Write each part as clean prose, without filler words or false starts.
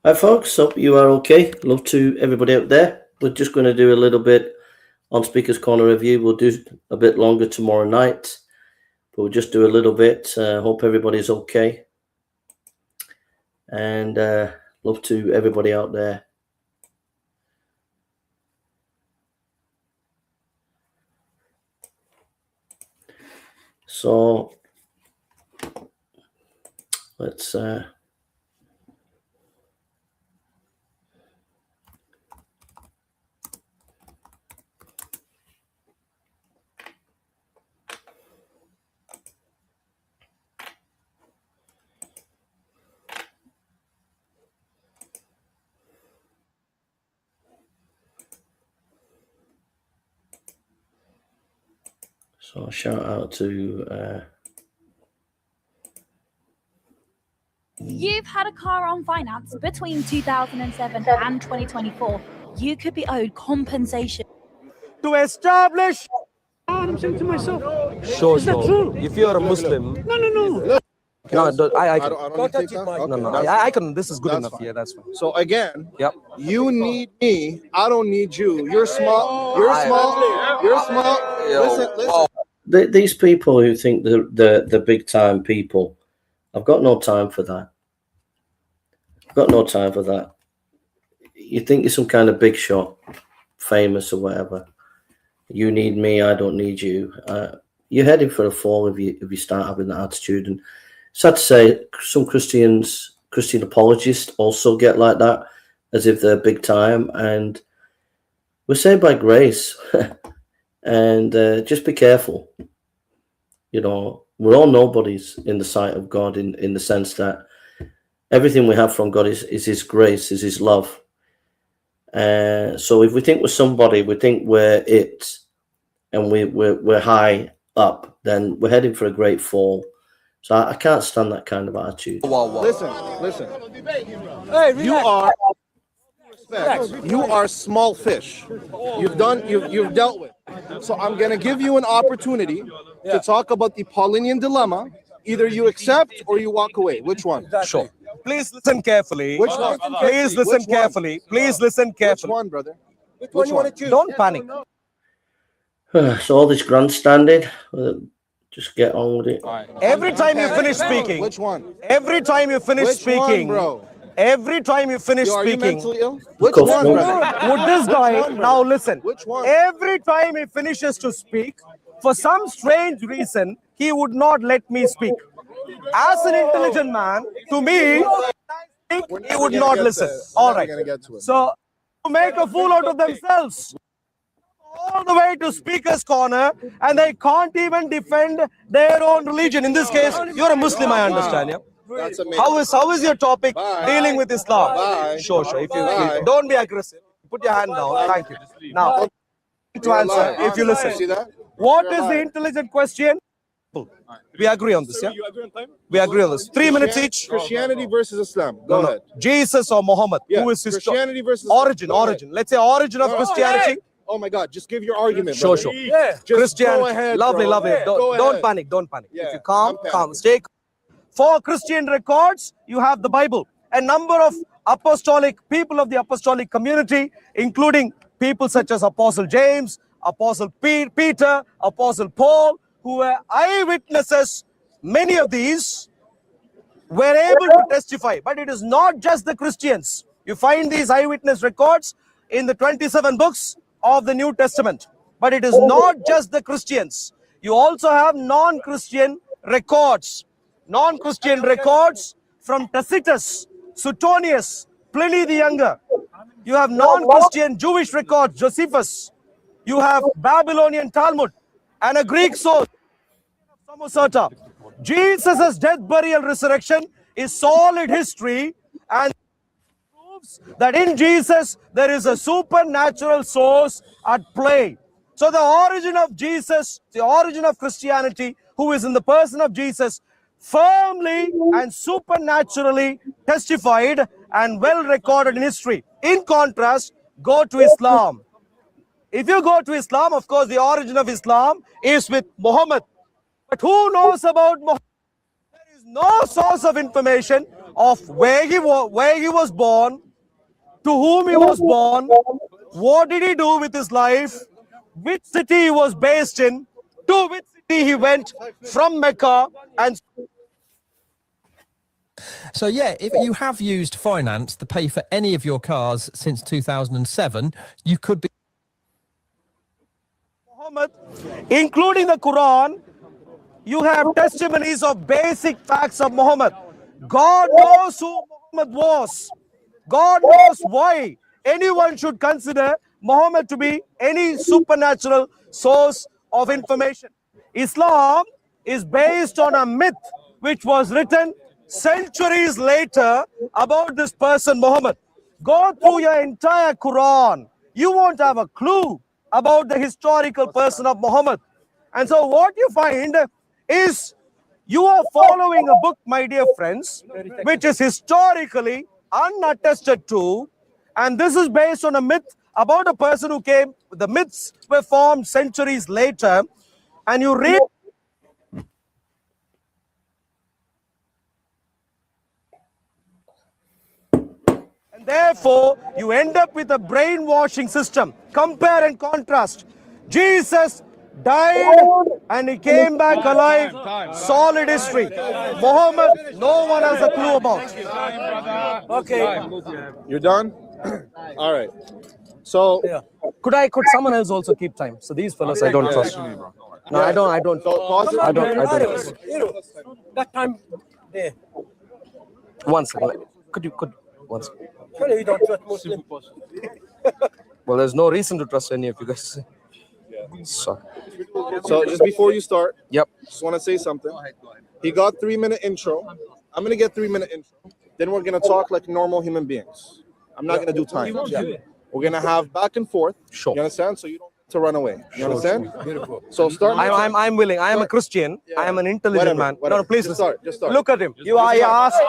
Hi folks, hope you are okay. Love to everybody out there. We're just going to do a little bit on Speaker's Corner review. We'll do a bit longer tomorrow night, but we'll just do a little bit. Hope everybody's okay. And love to everybody out there. So let's so shout out to You've had a car on finance between 2007 and 2024. You could be owed compensation. To establish. I'm saying to myself, Sure, is that true? If you're a Muslim. No. No, I can. don't take that. Okay, No, that's I can. This is good that's enough. fine. Yeah, that's fine. So again, Yep. you need me. I don't need you. You're small. You're small. You're small. Listen. these people who think the big time people. I've got no time for that. I've got no time for that. You think you're some kind of big shot, famous or whatever. You need me, I don't need you. You're heading for a fall if you start having that attitude. And sad to say, some Christian apologists also get like that, as if they're big time. And we're saved by grace. And just be careful. You know, we're all nobodies in the sight of God in the sense that everything we have from God is His grace, is His love. So if we think we're somebody, we think we're it, and we're high up, then we're heading for a great fall. So I can't stand that kind of attitude. Listen. Hey, you are small fish. You've dealt with. So I'm gonna give you an opportunity to talk about the Paulinian dilemma. Either you accept or you walk away. Which one? Sure. Please listen carefully. Which one? Please listen Which one? carefully. Please listen Which carefully. one, brother? Which one you want to choose? Don't panic. So all this grandstanding, just get on with it. Every time you finish speaking. Which one? Every time you finish Which speaking, one, bro? Every time you finish Are you speaking, mentally ill? Which one, brother? would this guy now listen? Which one? Every time he finishes to speak, for some strange reason, he would not let me speak. As an intelligent man, to me, he would not listen. All right. So, to make a fool out of themselves, all the way to Speaker's Corner, and they can't even defend their own religion. In this case, you're a Muslim, I understand. Yeah. That's amazing. How is your topic dealing with Islam? Bye. Sure. If you don't be aggressive, put your hand down. Thank you. Now, to answer, if you listen, See that? what is the intelligent question? We agree on this, yeah? We agree on this. 3 minutes each. Christianity versus Islam. Go ahead. Jesus or Muhammad? Yeah. Who is his Christianity versus origin? Go ahead. Origin. Let's say origin of Christianity. Oh my God! Just give your argument. Sure. brother. Yeah. Just Christianity. go ahead, Lovely. bro. Don't panic. Yeah, If you calm, I'm calm. panicking. Stay calm. For Christian records, you have the Bible. A number of people of the apostolic community, including people such as Apostle James, Apostle Peter, Apostle Paul, who were eyewitnesses. Many of these were able to testify. But it is not just the Christians. You find these eyewitness records in the 27 books of the New Testament. But it is not just the Christians. You also have non-Christian records. Non-Christian records from Tacitus, Suetonius, Pliny the Younger. You have non-Christian Jewish records, Josephus. You have Babylonian Talmud and a Greek source, Samosata. Jesus' death, burial, resurrection is solid history and proves that in Jesus there is a supernatural source at play. So the origin of Jesus, the origin of Christianity, who is in the person of Jesus, firmly and supernaturally testified and well recorded in history. In contrast, go to Islam. If you go to Islam, of course, the origin of Islam is with Mohammed. But who knows about Mohammed? There is no source of information of where he was born, to whom he was born, what did he do with his life, which city he was based in, to which city he went from Mecca, and So yeah, if you have used finance to pay for any of your cars since 2007, you could be Muhammad, including the Quran. You have testimonies of basic facts of Muhammad. God knows who Muhammad was. God knows why anyone should consider Muhammad to be any supernatural source of information. Islam is based on a myth which was written centuries later about this person Muhammad. Go through your entire Quran. You won't have a clue about the historical person of Muhammad. And so what you find is you are following a book, my dear friends, which is historically unattested to, and this is based on a myth about a person who came. The myths were formed centuries later, and you read, and therefore you end up with a brainwashing system. Compare and contrast. Jesus died and he came back alive. Solid history. Muhammad, no one has a clue about. Okay. You're done? All right. So Yeah. Could someone else also keep time? So these fellows I don't trust. No, I don't. So pause it. I don't. That time there. One second. Could one second. Surely you don't trust Muslim. Well, there's no reason to trust any of you guys. Sorry. So just before you start, Yep. just want to say something. He got 3-minute intro. I'm gonna get 3-minute intro. Then we're gonna talk like normal human beings. I'm not gonna do time. We're gonna have back and forth. Sure. You understand? So you don't have to run away. You understand? Beautiful. So start. I'm willing. I am a Christian. I am an intelligent man. Whatever. No, please Just listen. start. Just start. Look at him. I asked.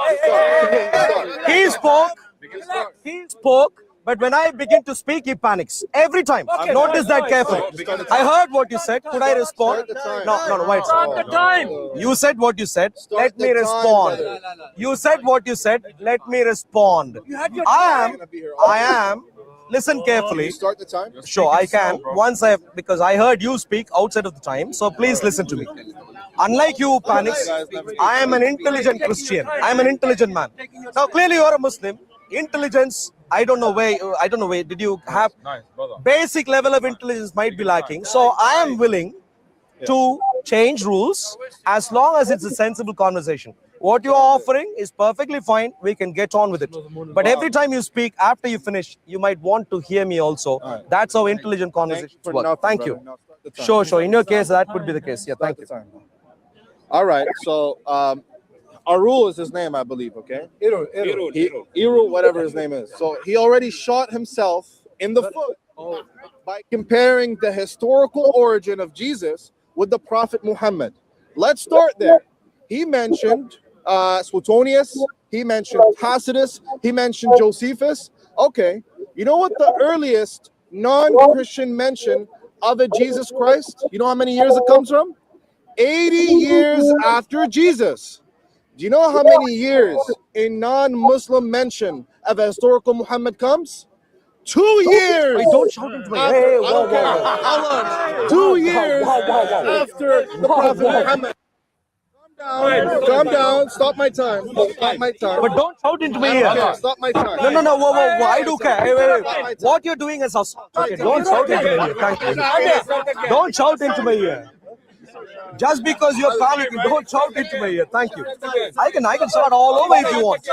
He spoke. But when I begin to speak, he panics every time. Notice that carefully. I heard what you said. Could I respond? No. Wait. Start the time. You said what you said. Let me the time, respond. brother. You said what you said. Let me respond. I am. Listen carefully. You start the time. Sure, I can. Because I heard you speak outside of the time. So please listen to me. Unlike you who panics, I am an intelligent Christian. I am an intelligent man. Now clearly you are a Muslim. Intelligence, I don't know where did you have basic level of intelligence might be lacking. So I am willing to change rules as long as it's a sensible conversation. What you are offering is perfectly fine. We can get on with it. But every time you speak, after you finish, you might want to hear me also. That's how intelligent conversations work. Thank you. Sure. In your case, that would be the case. Yeah, thank you. All right. So our rule is his name, I believe. Okay. Irul, whatever his name is. So he already shot himself in the foot by comparing the historical origin of Jesus with the Prophet Muhammad. Let's start there. He mentioned Suetonius, he mentioned Tacitus, he mentioned Josephus. Okay, you know what the earliest non-Christian mention of a Jesus Christ? You know how many years it comes from? 80 years after Jesus. Do you know how many years a non-Muslim mention of a historical Muhammad comes? 2 years. Wait, don't shout into me. After, Hey, I don't care how long. 2 years after the Prophet Muhammad. Calm down. Stop my time. Stop my time. But don't shout into me I here. don't care. Stop my time. No. Whoa. I do care. Hey, wait. What you're doing is okay. Don't shout into me here. Thank you. Don't shout into me here. Just because you're panicking, don't shout into me here. Thank you. I can start all over if you want.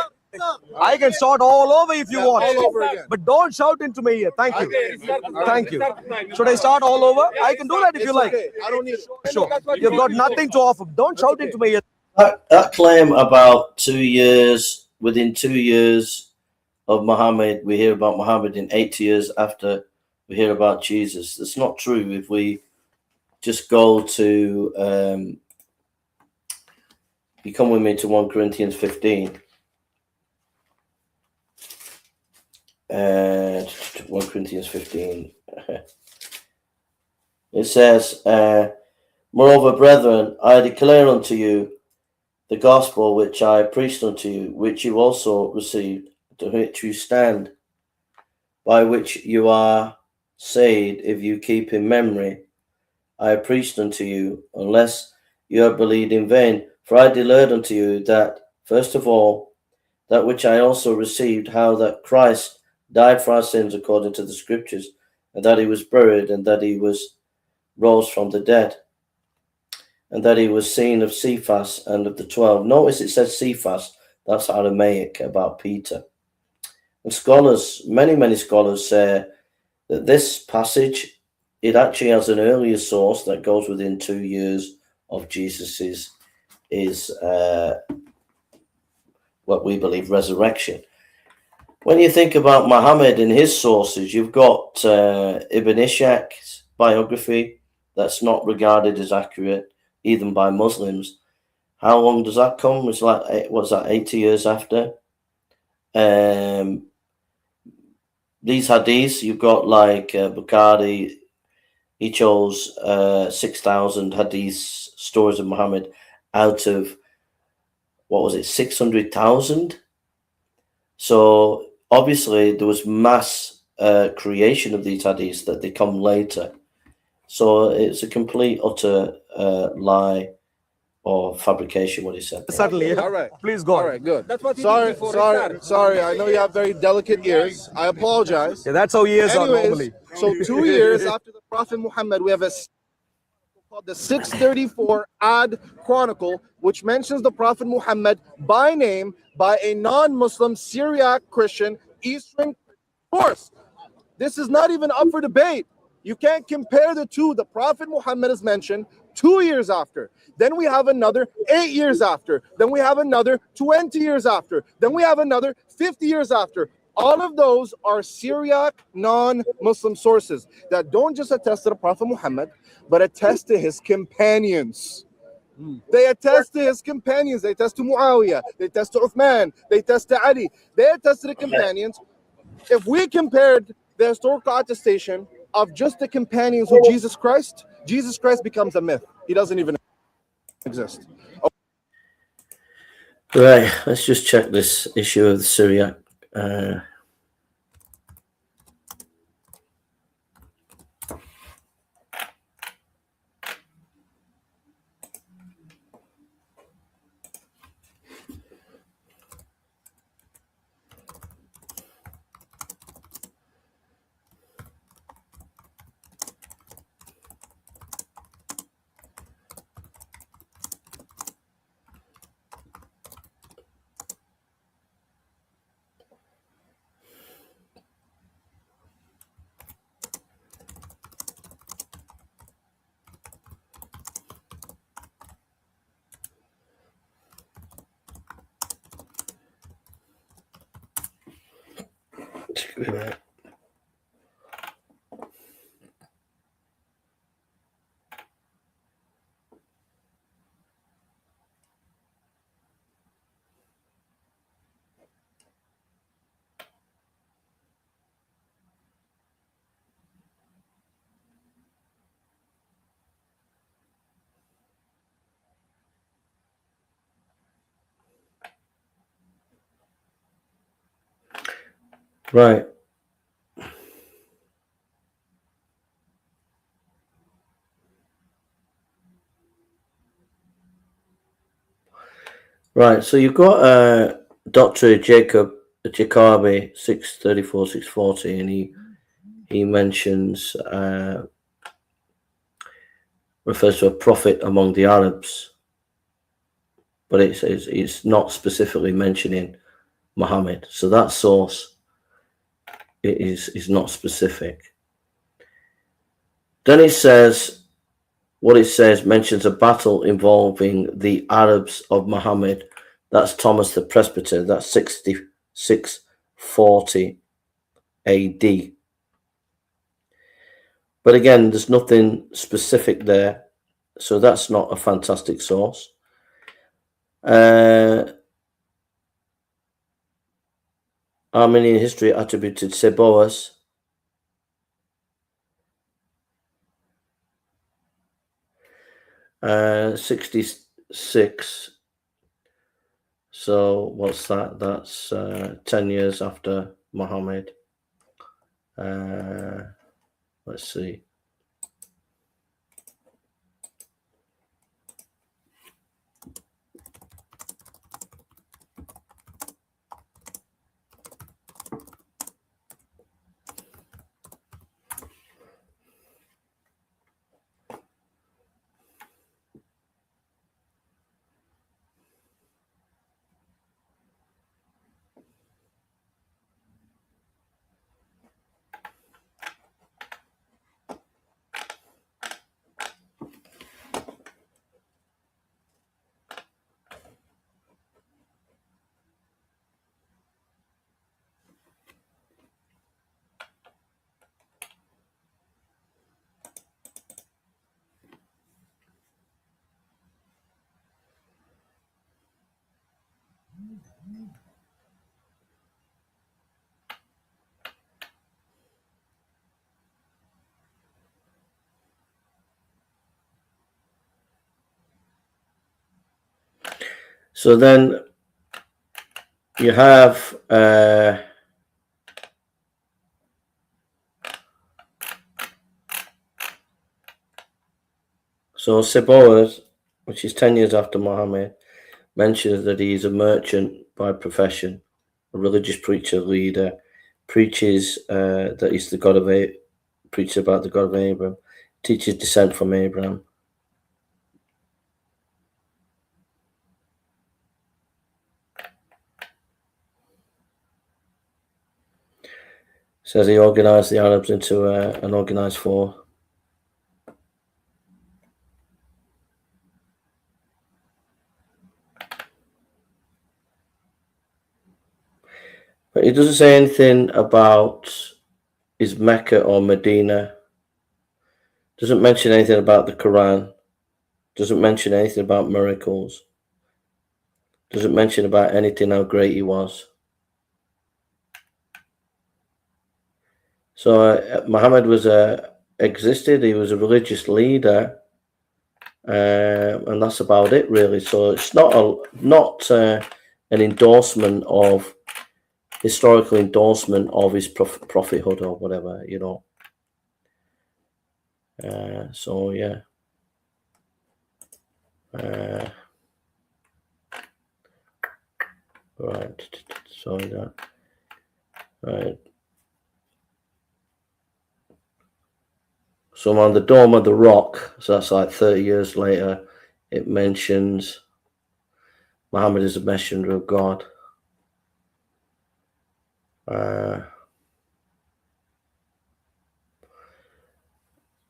I can start all over if you want. All over again. But don't shout into me here. Thank you. Thank you. Should I start all over? I can do that if you like. Okay. I don't need it. Sure. You've got nothing to offer. Don't shout into me here. That claim about 2 years, within 2 years of Muhammad, we hear about Muhammad in 80 years after we hear about Jesus. That's not true. If we just go to, you come with me to 1 Corinthians 15. 1 Corinthians 15. It says, moreover, brethren, I declare unto you the gospel which I preached unto you, which you also received, to which you stand, by which you are saved, if you keep in memory, I have preached unto you, unless you have believed in vain. For I declared unto you that, first of all, that which I also received, how that Christ died for our sins according to the Scriptures, and that he was buried, and that he was rose from the dead, and that he was seen of Cephas and of the 12. Notice it says Cephas, that's Aramaic about Peter. And scholars, many scholars say that this passage, it actually has an earlier source that goes within 2 years of Jesus's what we believe resurrection. When you think about Mohammed and his sources, you've got Ibn Ishaq's biography that's not regarded as accurate even by Muslims. How long does that come? It's like, what's that, 80 years after? These hadiths, you've got like Bukhari, he chose 6,000 hadiths, stories of Muhammad, out of, what was it, 600,000? So obviously there was mass creation of these hadiths that they come later. So it's a complete, utter lie or fabrication, what he said. Certainly. Yeah. All right. Please go on. All right, good. That's what he Sorry, did before sorry, Iftar. sorry. I know you have very delicate ears. I apologize. Yeah, that's how ears are Anyways, normally. so 2 years after the Prophet Muhammad, we have a called the 634 Ad Chronicle, which mentions the Prophet Muhammad by name by a non-Muslim Syriac Christian Eastern source. This is not even up for debate. You can't compare the two. The Prophet Muhammad is mentioned 2 years after. Then we have another 8 years after. Then we have another 20 years after. Then we have another 50 years after. All of those are Syriac non-Muslim sources that don't just attest to the Prophet Muhammad, but attest to his companions. They attest to his companions. They attest to Muawiyah. They attest to Uthman. They attest to Ali. They attest to the companions. If we compared the historical attestation of just the companions with Jesus Christ becomes a myth. He doesn't even exist. Right, let's just check this issue of the Syriac. Right. Right, so you've got Dr. Jacobi 634, 640, and he mentions refers to a prophet among the Arabs, but it's not specifically mentioning Muhammad. So that source is not specific. Then it says, what it says mentions a battle involving the Arabs of Muhammad. That's Thomas the Presbyter. That's 6640 AD. But again, there's nothing specific there. So that's not a fantastic source. Armenian history attributed Seboas. Uh, 66 So what's that? That's 10 years after Mohammed. Let's see. So then you have so Shabir, which is 10 years after Mohammed, mentions that he is a merchant by profession, a religious preacher, leader, preaches that he's the God of preaches about the God of Abraham, teaches descent from Abraham. Says he organized the Arabs into an organized force. But he doesn't say anything about his Mecca or Medina. Doesn't mention anything about the Quran. Doesn't mention anything about miracles. Doesn't mention about anything how great he was. So Muhammad was existed. He was a religious leader, and that's about it, really. So it's not an endorsement of historical endorsement of his prophethood or whatever, you know. So yeah. Right. Sorry that. Right. So on the Dome of the Rock, so that's like 30 years later, it mentions Muhammad is a messenger of God.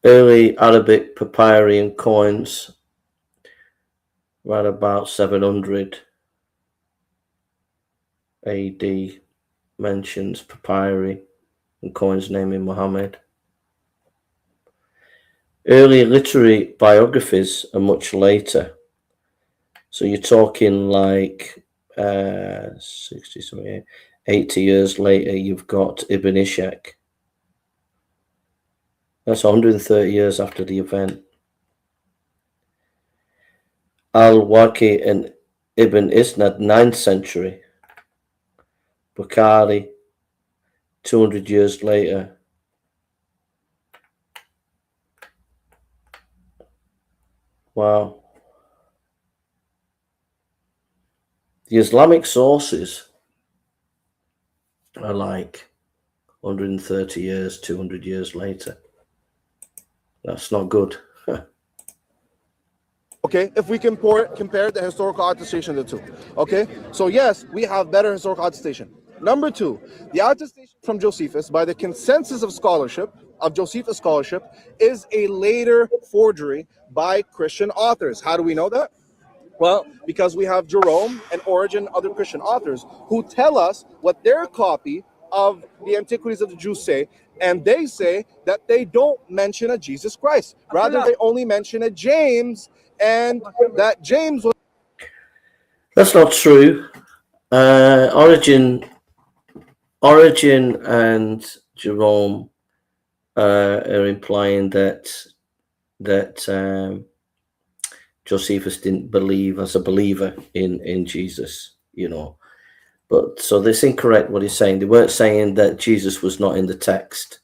Early Arabic papyri and coins, right about 700 AD, mentions papyri and coins naming Muhammad. Early literary biographies are much later. So you're talking like 80 years later, you've got Ibn Ishaq. That's 130 years after the event. Al-Waqi and Ibn Isnad, 9th century. Bukhari, 200 years later. Wow. The Islamic sources are like 130 years, 200 years later. That's not good. Okay, if we compare the historical attestation of the two. Okay, so yes, we have better historical attestation. Number two, the attestation from Josephus, by the consensus of scholarship, of Josephus scholarship, is a later forgery by Christian authors. How do we know that? Well, because we have Jerome and Origen, other Christian authors, who tell us what their copy of the Antiquities of the Jews say, and they say that they don't mention a Jesus Christ. Rather, they only mention a James, and that James was... That's not true. Origen and Jerome are implying that Josephus didn't believe as a believer in Jesus. you know. But so that's incorrect what he's saying. They weren't saying that Jesus was not in the text.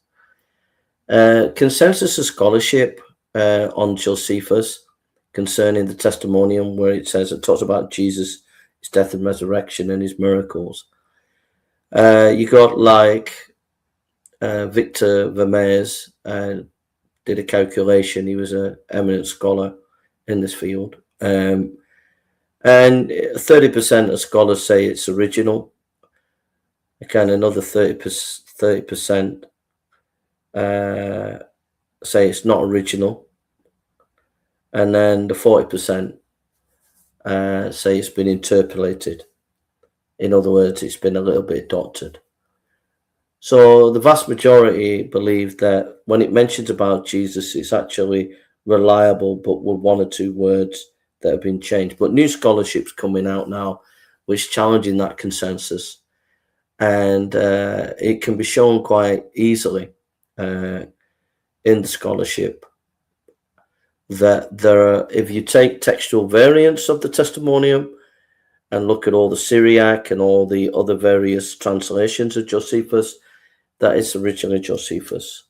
Consensus of scholarship on Josephus concerning the testimonium, where it says it talks about Jesus, his death and resurrection, and his miracles. You got like Victor Vermeers did a calculation. He was an eminent scholar in this field. And 30% of scholars say it's original. Again, another 30% say it's not original. And then the 40% say it's been interpolated. In other words, it's been a little bit doctored. So the vast majority believe that when it mentions about Jesus, it's actually reliable, but with one or two words that have been changed. But new scholarship's coming out now, which challenging that consensus. And it can be shown quite easily in the scholarship that there are, if you take textual variants of the testimonium and look at all the Syriac and all the other various translations of Josephus, that is originally Josephus.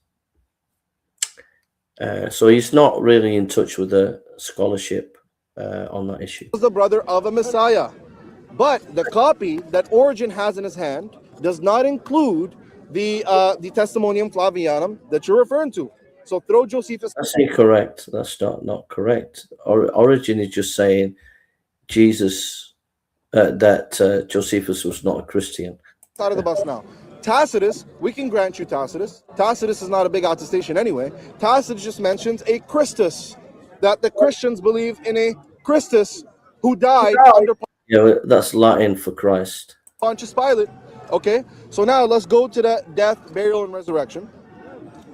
So he's not really in touch with the scholarship on that issue. Was the brother of a Messiah. But the copy that Origen has in his hand does not include the Testimonium Flavianum that you're referring to. So throw Josephus. That's incorrect. That's not correct. Origen is just saying Jesus, that Josephus was not a Christian. Out of the bus now. Tacitus, we can grant you Tacitus. Tacitus is not a big attestation anyway. Tacitus just mentions a Christus, that the Christians believe in a Christus who died under. Yeah, that's Latin for Christ. Pontius Pilate. Okay, so now let's go to the death, burial, and resurrection.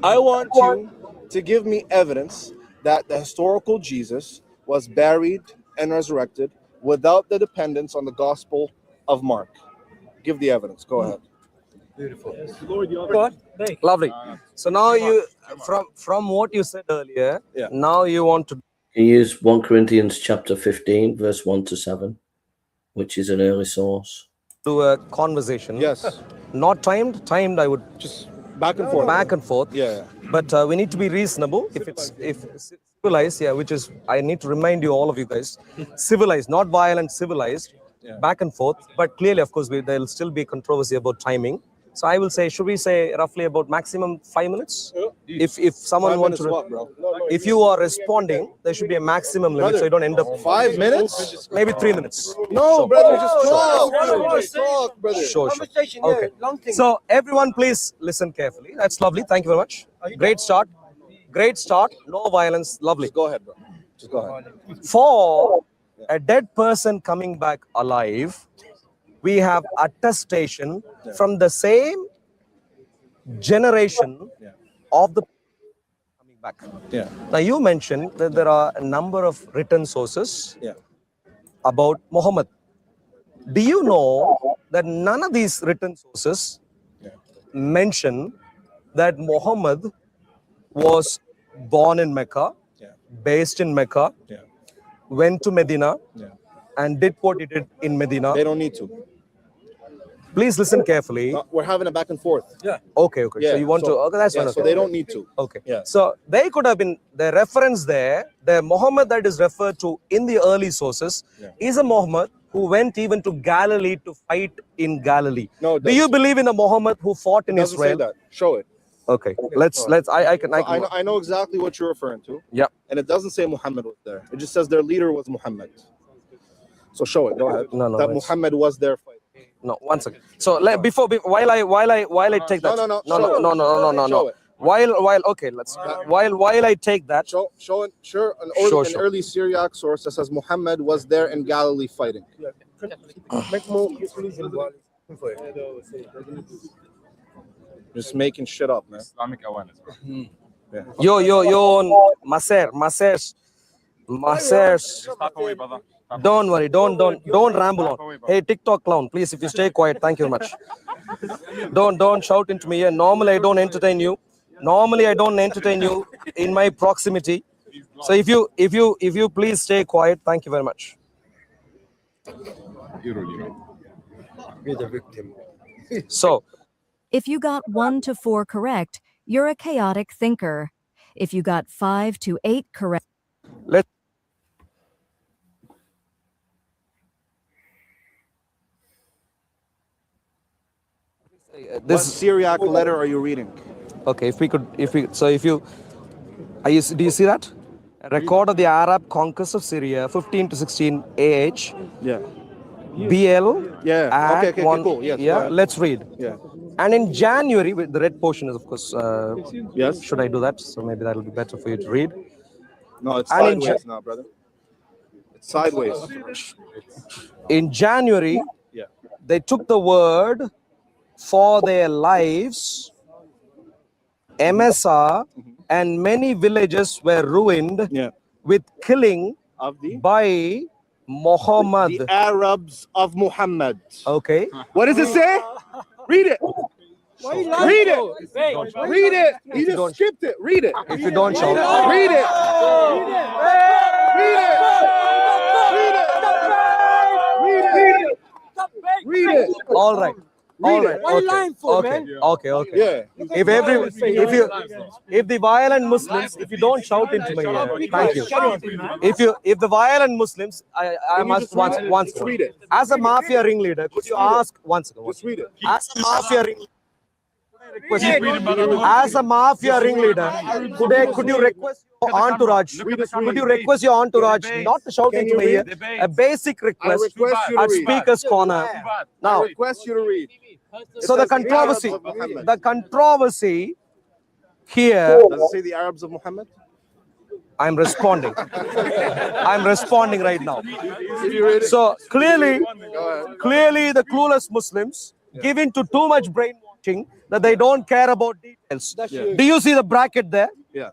I want you to give me evidence that the historical Jesus was buried and resurrected without the dependence on the Gospel of Mark. Give the evidence. Go ahead. Beautiful. Lovely. So now you, from what you said earlier, now you want to You use 1 Corinthians chapter 15, verse 1 to 7, which is an early source. do a conversation. Yes. Not timed. Timed, I would Just back and forth. back and forth. Yeah. But we need to be reasonable. If civilized, which is, I need to remind you, all of you guys, civilized, not violent, civilized, back and forth. But clearly, of course, there will still be controversy about timing. So I will say, should we say roughly about maximum 5 minutes? If someone wants to, if you are responding, there should be a maximum limit, so you don't end up 5 minutes? maybe 3 minutes. No, brother, just talk. Just talk, brother. Sure. Okay. So everyone, please listen carefully. That's lovely. Thank you very much. Great start. Great start. No violence. Lovely. Just go ahead, bro. Just go ahead. For a dead person coming back alive, we have attestation from the same generation of the coming back. Yeah. Now you mentioned that there are a number of written sources about Mohammed. Do you know that none of these written sources mention that Mohammed was born in Mecca, based in Mecca, went to Medina, and did what he did in Medina? They don't need to. Please listen carefully. We're having a back and forth. Okay. So you want to? Okay, that's fine. So they don't need to. Okay. Yeah. So they could have been the reference there. The Muhammad that is referred to in the early sources is a Muhammad who went even to Galilee to fight in Galilee. No, it do you doesn't. believe in a Muhammad who fought in It doesn't say Israel? that. Show it. Okay. Let's. I can. I know exactly what you're referring to. Yeah. And it doesn't say Muhammad was there. It just says their leader was Muhammad. So show it. Go ahead. No, that it's- Muhammad was there fighting. No, one second. So while I take that. No. No. Show it. While okay, let's. While I take that. Show it. Sure. An early Syriac source that says Muhammad was there in Galilee fighting. Just making shit up, man. Islamic awareness. Yo, Masers. Just talk away, brother. Don't worry, don't ramble on. Hey, TikTok clown, please, if you stay quiet, thank you very much. Don't shout into me. Normally, I don't entertain you. In my proximity. So if you please stay quiet, thank you very much. be the victim. So, If you got 1 to 4 correct, you're a chaotic thinker. If you got 5 to 8 correct, let's What Syriac letter are you reading? okay. If you do you see that? A record of the Arab conquest of Syria, 15 to 16 AH. Yeah. BL. Yeah. Act Okay, one, cool. Yes. yeah. Let's read. Yeah. And in January, with the red portion is of course. Yes. Should I do that? So maybe that'll be better for you to read. No, it's And in sideways now, brother. It's sideways. In January, Yeah. they took the word for their lives. MSR and many villages were ruined Yeah. with killing Of the by Mohammed. the Arabs of Muhammad. Okay. What does it say? Read it. Read it. Read it. You don't- just skipped it. Read it. If you don't shout. Read it. Read it. Read it. Read it. Read it. All right. All right. Okay. Okay. Okay. Yeah. If the violent Muslims, if you don't shout into my ear, thank you. If the violent Muslims, I must once Just read it. as a mafia ringleader, could you ask once ago? Just read it. As a mafia ringleader, as a mafia ringleader, could you request your entourage? Could you request your entourage not to shout into my ear? A basic request request you to at read. Speaker's Corner. I Now, request you to read. so the controversy here, Does it say the Arabs of Muhammad? I'm responding. I'm responding right now. If you read it, So clearly go ahead. the clueless Muslims give in to too much brainwashing that they don't care about details. Do you see the bracket there? Yeah.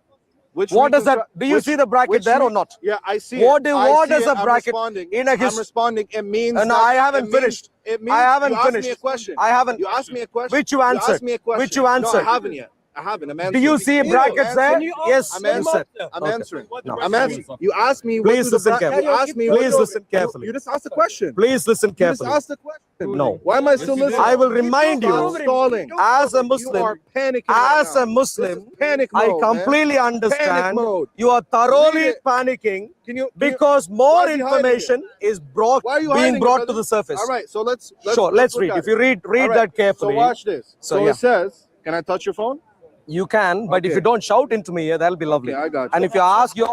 Which What does that? reconstru- Do you which- see the bracket which there or re- not? Yeah, I see What it. do- I what see does it. a I'm bracket responding. in a I'm his- responding. It means. No, that- I haven't it means- finished. It means I haven't you asked finished. me a question. I haven't. You asked me a question. Which you You answered. asked me a question. Which you No, answered. I haven't yet. I haven't. I'm Do answering. you see brackets there? Yes, I'm you answering. said. I'm Okay. answering. No. I'm answering. You asked me. Please what do the listen bra- carefully. You asked me. Please what do- listen carefully. You just asked a question. Please listen You just carefully. asked a question. No. Why am I still listening? I will remind you, Stop stalling. as a You are Muslim, panicking right as now. a Muslim, This is panic I mode, man. completely understand Panic mode. you are thoroughly Read it. panicking Can you? because why more are you hiding information is Why are you being hiding it, brought to brother? the surface. All right, so let's Sure, let's look read. at If you read All right, that carefully, So watch this. So, So yeah. it says, can I touch your phone? you can, but if Okay. you don't shout into me, that'll be lovely. Okay, I got you. And if you ask your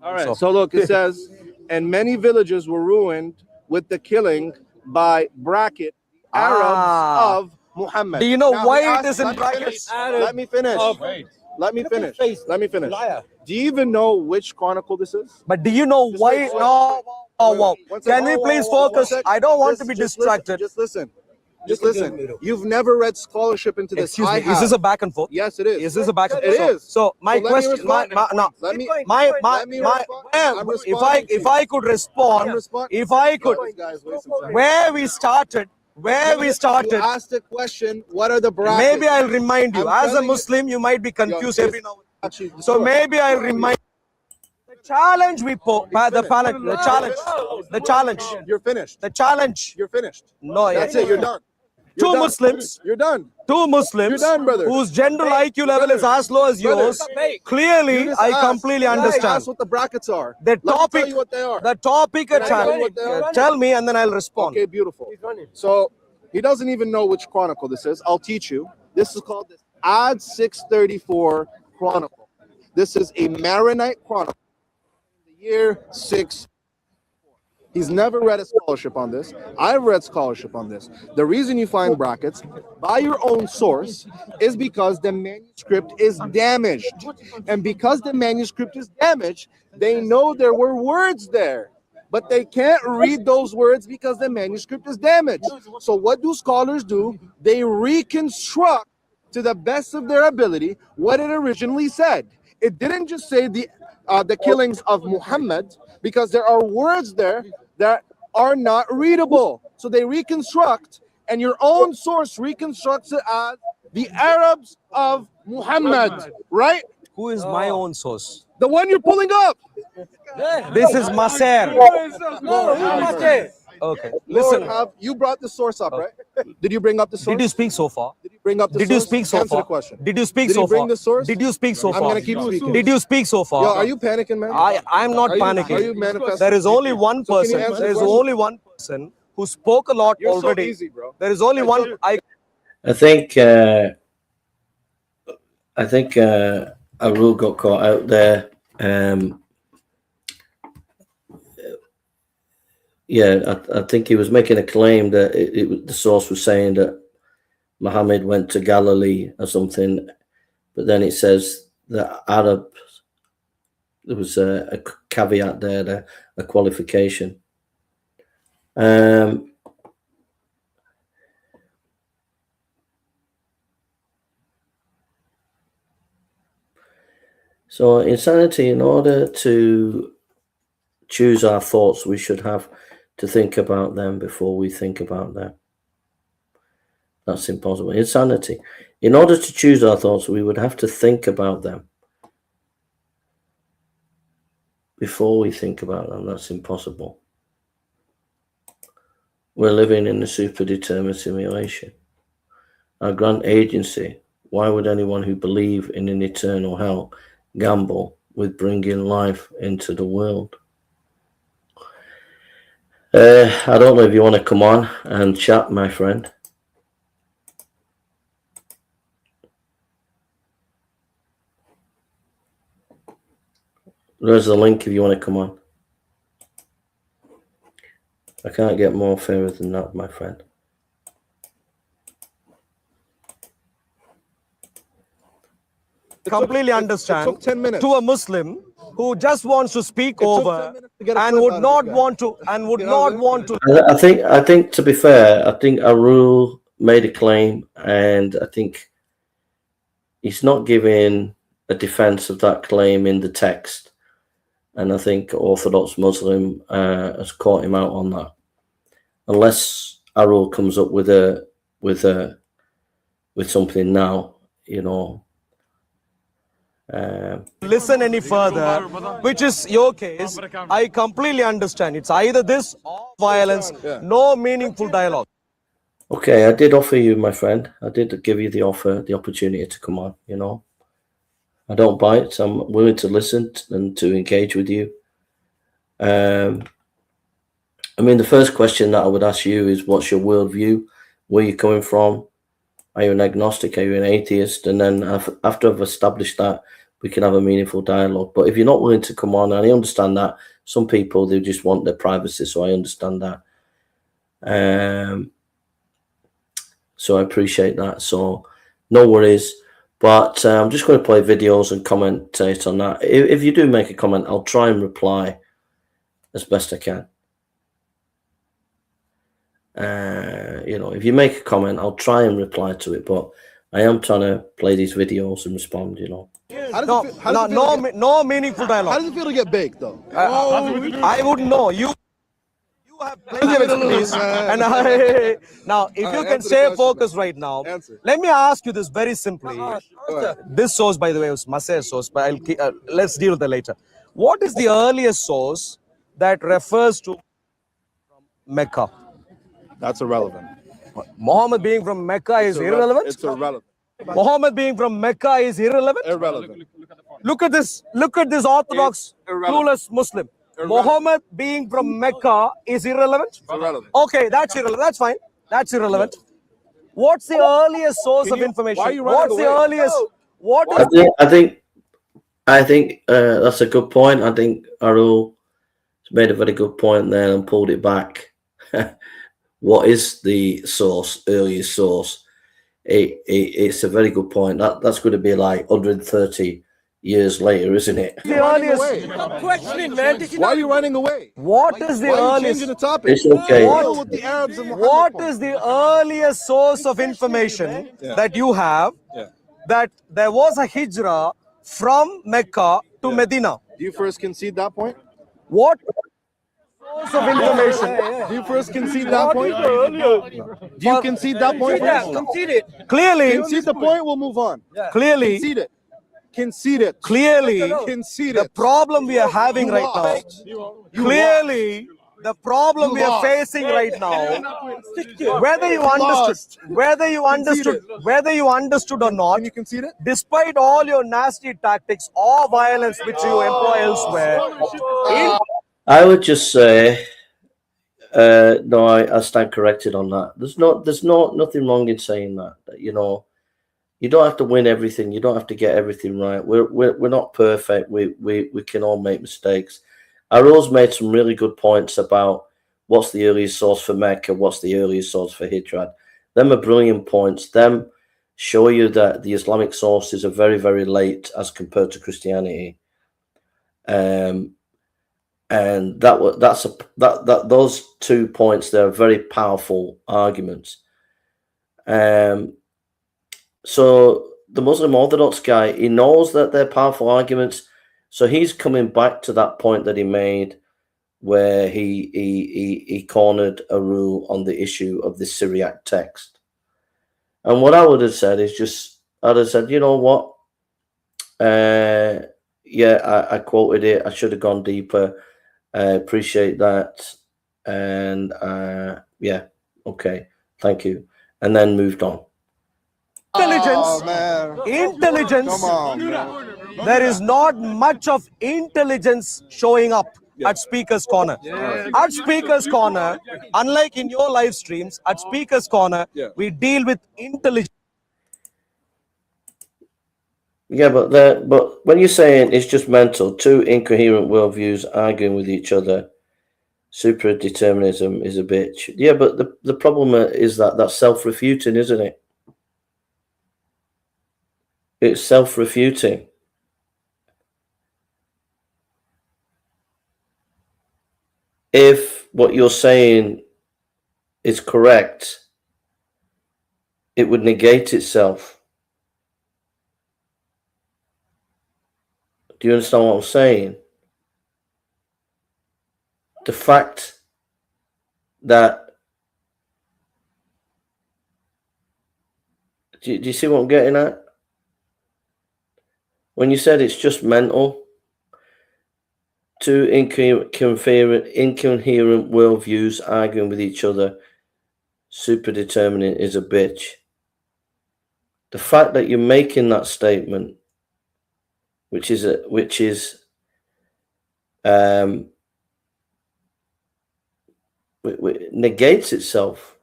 All right. So look, it says, and many villages were ruined with the killing by bracket Arabs of Muhammad. Do you know Now, why he it asked- is in let me brackets? finish. Let me finish. Let me finish. Let me finish. Do you even know which chronicle this is? But do you know Just why? wait, wait. No. Oh, wow. One second. Can we please One focus? second. I don't want to be Just distracted. Just listen. Just listen. You've never read scholarship into this. Excuse I me. have. Is this a back and forth? Yes, it is. Is this a back and It forth? is. So my So let me question, my, respond. no, Let me. my, let me respond. I'm if responding to if you. I could respond, I'm respond- if I could, This guy's wasting time. where we started, You asked a question. What are the brackets? maybe I'll remind you. I'm As a telling you- Muslim, you might be confused Yo, every now and then. Actually, So maybe I'll remind. The challenge we put, the challenge, You're finished. the challenge. You're finished. No, That's it. You're done. Two You're done. Muslims. You're done. Two Muslims You're done, brother. whose general IQ level is as low as Brother. yours. Clearly, You just I asked. completely Ask understand. what the brackets are. The Let me tell topic, you what they are. the topic, Can I tell you what they are? tell me, and then I'll respond. Okay, beautiful. So he doesn't even know which chronicle this is. I'll teach you. This is called the Ad 634 Chronicle. This is a Maronite chronicle. The year 6. He's never read a scholarship on this. I've read scholarship on this. The reason you find brackets by your own source is because the manuscript is damaged. And because the manuscript is damaged, they know there were words there, but they can't read those words because the manuscript is damaged. So what do scholars do? They reconstruct to the best of their ability what it originally said. It didn't just say the killings of Muhammad, because there are words there that are not readable. So they reconstruct, and your own source reconstructs it as the Arabs of Muhammad, right? Who is my own source? The one you're pulling up. This is Maser. Okay. Lord Listen. you brought the source up, right? Did you bring up the source? Did you speak so far? Did you bring up the Did source? you speak so Answer far? the question. Did you speak Did so he bring far? the source? Did you speak so I'm far? gonna keep speaking. Did you speak so far? Yo, are you panicking, man? I'm not Are you panicking. manifesting? There is only one So can you person. answer There the is question? only one person who spoke a lot You're already. so easy, bro. There is only one. I think Arul got caught out there. Yeah, I think he was making a claim that the source was saying that Mohammed went to Galilee or something, but then it says that Arab. There was a caveat there, a qualification. So insanity, in order to choose our thoughts, we should have to think about them before we think about them. That's impossible. Insanity. In order to choose our thoughts, we would have to think about them before we think about them. That's impossible. We're living in a super-determined simulation. Our grand agency. Why would anyone who believe in an eternal hell gamble with bringing life into the world? I don't know if you want to come on and chat, my friend. There's the link if you want to come on. I can't get more fairer than that, my friend. Completely understand. It took 10 minutes. To a Muslim who just wants to speak over and would not want to I think to be fair, I think Arul made a claim, and I think he's not giving a defense of that claim in the text, and I think Orthodox Muslim has caught him out on that. Unless Arul comes up with something now, you know. Listen any further, which is your case. I completely understand. It's either this or violence, no meaningful dialogue. Okay, I did offer you, my friend. I did give you the opportunity to come on, you know. I don't bite, so I'm willing to listen and to engage with you. I mean, the first question that I would ask you is, what's your worldview? Where you coming from? Are you an agnostic? Are you an atheist? And then after I've established that, we can have a meaningful dialogue. But if you're not willing to come on, and I understand that some people, they just want their privacy, so I understand that. So I appreciate that. So no worries. But I'm just going to play videos and commentate on that. If you do make a comment, I'll try and reply as best I can. You know, if you make a comment, I'll try and reply to it, but I am trying to play these videos and respond, you know. No meaningful dialogue. How does it feel to get baked, though? I wouldn't know. You have plenty of experience. And now, if you can stay focused right now, let me ask you this very simply. This source, by the way, was Masir's source, but let's deal with that later. What is the earliest source that refers to Mecca? That's irrelevant. Muhammad being from Mecca is irrelevant? It's irrelevant. Muhammad being from Mecca is irrelevant? Irrelevant. Look at this orthodox, clueless Muslim. Muhammad being from Mecca is irrelevant? Irrelevant. Okay, that's irrelevant. That's fine. That's irrelevant. What's the earliest source of information? Why are you running What's away? the earliest? What is I think that's a good point. I think Arul made a very good point there and pulled it back. What is the source, earliest source? It's a very good point. That's going to be like 130 years later, isn't it? the earliest? Stop questioning, man. Why are you running away? What is the Why are you earliest? changing the topic? It's okay. Deal with the Arabs and Muhammad What point. is the earliest source of information that you have that there was a hijrah from Mecca to Medina? Do you first concede that point? What source of information? Do you first concede that point? Do you concede that point? Concede it. Clearly, Concede the point, we'll move on. clearly, Concede it. Concede it. clearly, Concede the it. problem we are having right now, clearly, The problem we are facing right now, whether you understood or not, Can you concede it? despite all your nasty tactics or violence which you employ elsewhere, I would just say, no, I stand corrected on that. There's nothing wrong in saying that. You know, you don't have to win everything. You don't have to get everything right. We're not perfect. We can all make mistakes. Arul's made some really good points about what's the earliest source for Menk and what's the earliest source for Hijab. Them are brilliant points. Them show you that the Islamic sources are very, very late as compared to Christianity. And those 2 points, they're very powerful arguments. So the Muslim Orthodox guy, he knows that they're powerful arguments. So he's coming back to that point that he made where he cornered Arul on the issue of the Syriac text. And what I would have said is I'd have said, you know what? Yeah, I quoted it. I should have gone deeper. I appreciate that. And yeah, okay, thank you. And then moved on. Intelligence. Come on, man. There is not much of intelligence showing up at Speaker's Corner. At Speaker's Corner, unlike in your live streams, at Speaker's Corner, we deal with intelligence. Yeah, but when you're saying it's just mental, 2 incoherent worldviews arguing with each other, super determinism is a bitch. Yeah, but the problem is that that's self-refuting, isn't it? It's self-refuting. If what you're saying is correct, it would negate itself. Do you understand what I'm saying? The fact that... Do you see what I'm getting at? When you said it's just mental, 2 incoherent worldviews arguing with each other, super determinant is a bitch. The fact that you're making that statement, which negates itself,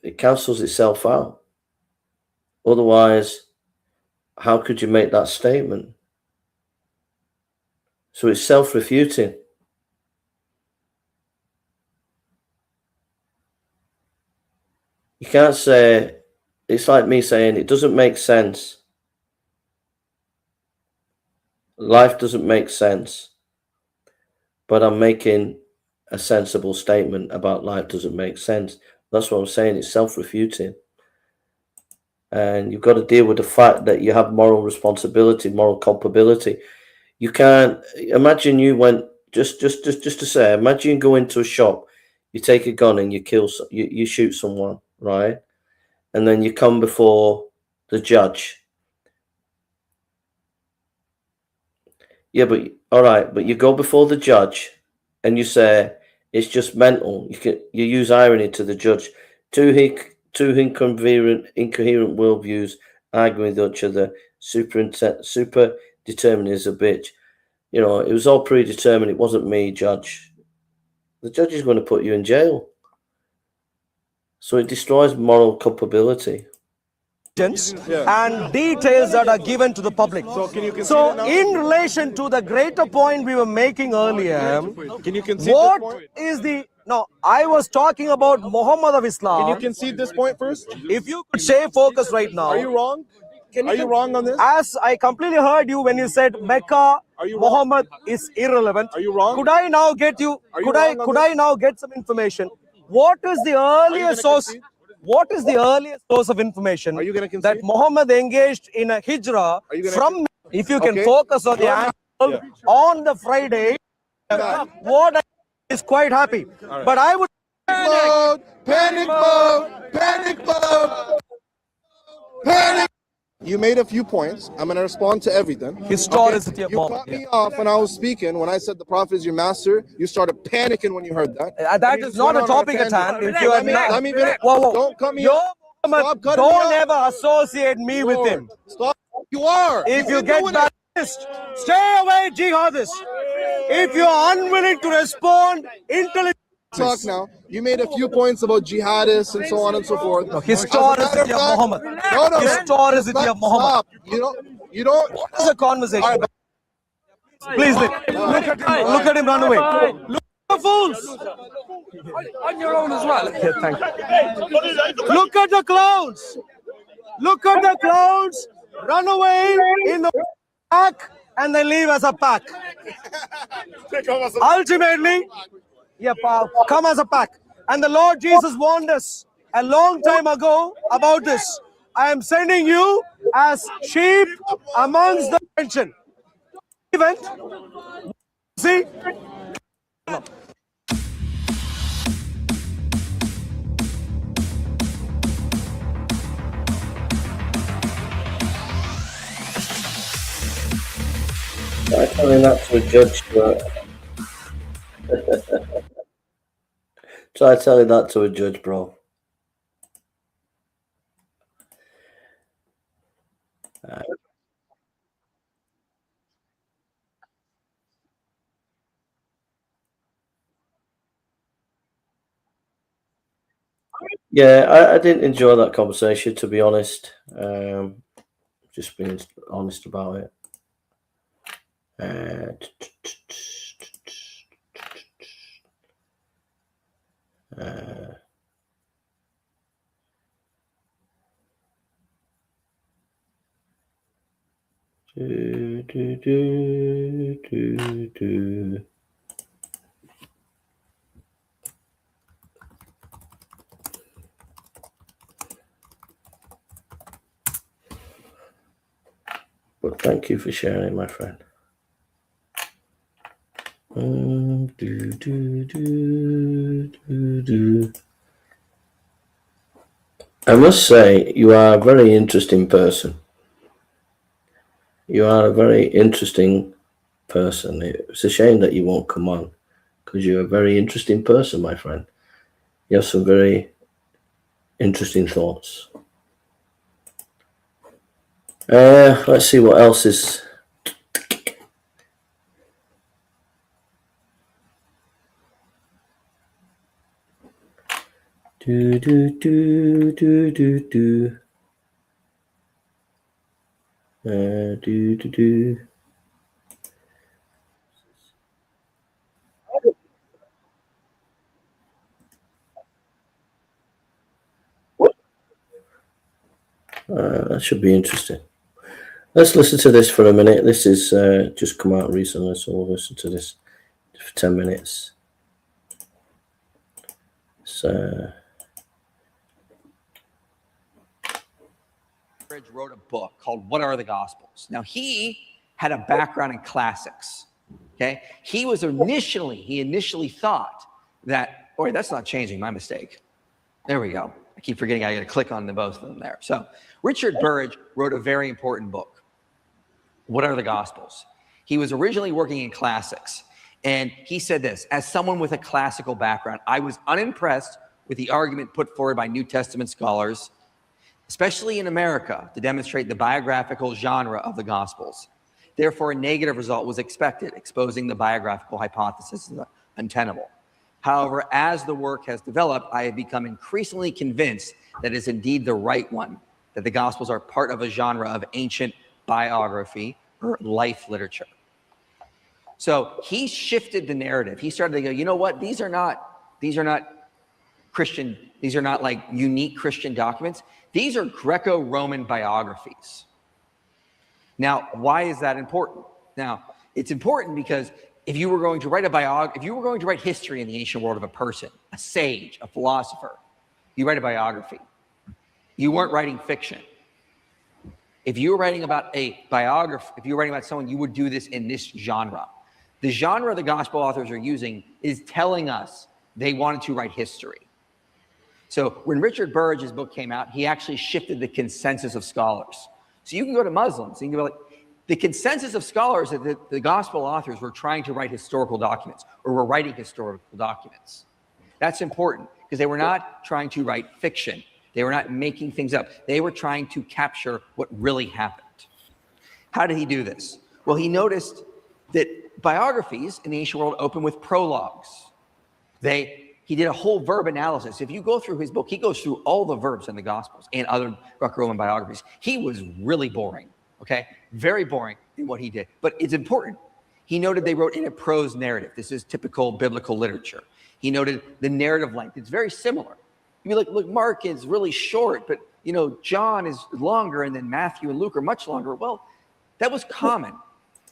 it cancels itself out. Otherwise, how could you make that statement? So it's self-refuting. You can't say, it's like me saying it doesn't make sense. Life doesn't make sense. But I'm making a sensible statement about life doesn't make sense. That's what I'm saying. It's self-refuting. And you've got to deal with the fact that you have moral responsibility, moral culpability. You can't imagine you went just to say, imagine you go into a shop, you take a gun and you you shoot someone, right? And then you come before the judge. Yeah, but all right, but you go before the judge and you say it's just mental. You use irony to the judge. 2 incoherent worldviews arguing with each other. Super determined is a bitch. You know, it was all predetermined. It wasn't me, judge. The judge is going to put you in jail. So it destroys moral culpability. And details that are given to the public. So in relation to the greater point we were making earlier, Can you concede what this point? is the... No, I was talking about Muhammad of Islam. Can you concede this point first? If you could stay focused right now. Are you wrong? Are you wrong on this? As I completely heard you when you said Mecca, Muhammad is irrelevant. Are you wrong? Could I now get you? Could I now get some information? What is the earliest source? concede? What is the earliest source of information Are you going to that concede? Muhammad engaged in a hijrah Are you gonna- from? If you can Okay. focus on the angle on the Friday, what I is quite happy. But I would. Panic mode! Panic mode! Panic mode! Panic! You made a few points. I'm going to respond to everything. Historicity of You Muhammad. cut me off when I was speaking. When I said the Prophet is your master, you started panicking when you heard that. That is not a topic at hand. If you are not, let me finish. whoa. Don't cut me Yo, off. Muhammad, Stop cutting me don't off. ever associate me with Lord, him. Stop. You are. If you You've get been doing it. balanced, stay away, jihadist. If you are unwilling to respond intelligently, Talk now. You made a few points about jihadists and so on and so forth. historicity of Muhammad. No. Historicity of Muhammad. Stop. You don't. This is a conversation. Please look at him run away. Look at the fools. On your own as well. Okay, thank you. Look at the clowns. Look at the clowns run away in the pack and they leave as a pack. Ultimately, come as a pack. And the Lord Jesus warned us a long time ago about this. I am sending you as sheep amongst the nation. Event. See? I'm telling that to a judge. Try telling that to a judge, bro. Yeah, I didn't enjoy that conversation, to be honest. Just being honest about it. But thank you for sharing, my friend. I must say, you are a very interesting person. You are a very interesting person. It's a shame that you won't come on, because you're a very interesting person, my friend. You have some very interesting thoughts. Let's see what else is. That should be interesting. Let's listen to this for a minute. This is just come out recently, so we'll listen to this for 10 minutes. So, wrote a book called What Are the Gospels? Now, he had a background in classics, okay? He initially thought that, oh, that's not changing, my mistake. There we go. I keep forgetting I got to click on both of them there. So Richard Burridge wrote a very important book, What Are the Gospels? He was originally working in classics, and he said this: as someone with a classical background, I was unimpressed with the argument put forward by New Testament scholars, especially in America, to demonstrate the biographical genre of the Gospels. Therefore, a negative result was expected, exposing the biographical hypothesis as untenable. However, as the work has developed, I have become increasingly convinced that it is indeed the right one, that the Gospels are part of a genre of ancient biography or life literature. So he shifted the narrative. He started to go, you know what? These are not Christian. These are not like unique Christian documents. These are Greco-Roman biographies. Now, why is that important? Now, it's important because if you were going to write history in the ancient world of a person, a sage, a philosopher, you write a biography. You weren't writing fiction. If you were writing about a biography, if you were writing about someone, you would do this in this genre. The genre the gospel authors are using is telling us they wanted to write history. So when Richard Burridge's book came out, he actually shifted the consensus of scholars So you can go to Muslims and you can be like, the consensus of scholars is that the gospel authors were trying to write historical documents, or were writing historical documents. That's important because they were not trying to write fiction. They were not making things up. They were trying to capture what really happened. How did he do this? Well, he noticed that biographies in the ancient world open with prologues. He did a whole verb analysis. If you go through his book, he goes through all the verbs in the Gospels and other Greco-Roman biographies. He was really boring, okay? Very boring in what he did, but it's important. He noted they wrote in a prose narrative. This is typical biblical literature. He noted the narrative length. It's very similar. You'd be like, look, Mark is really short, but you know, John is longer, and then Matthew and Luke are much longer. Well, that was common.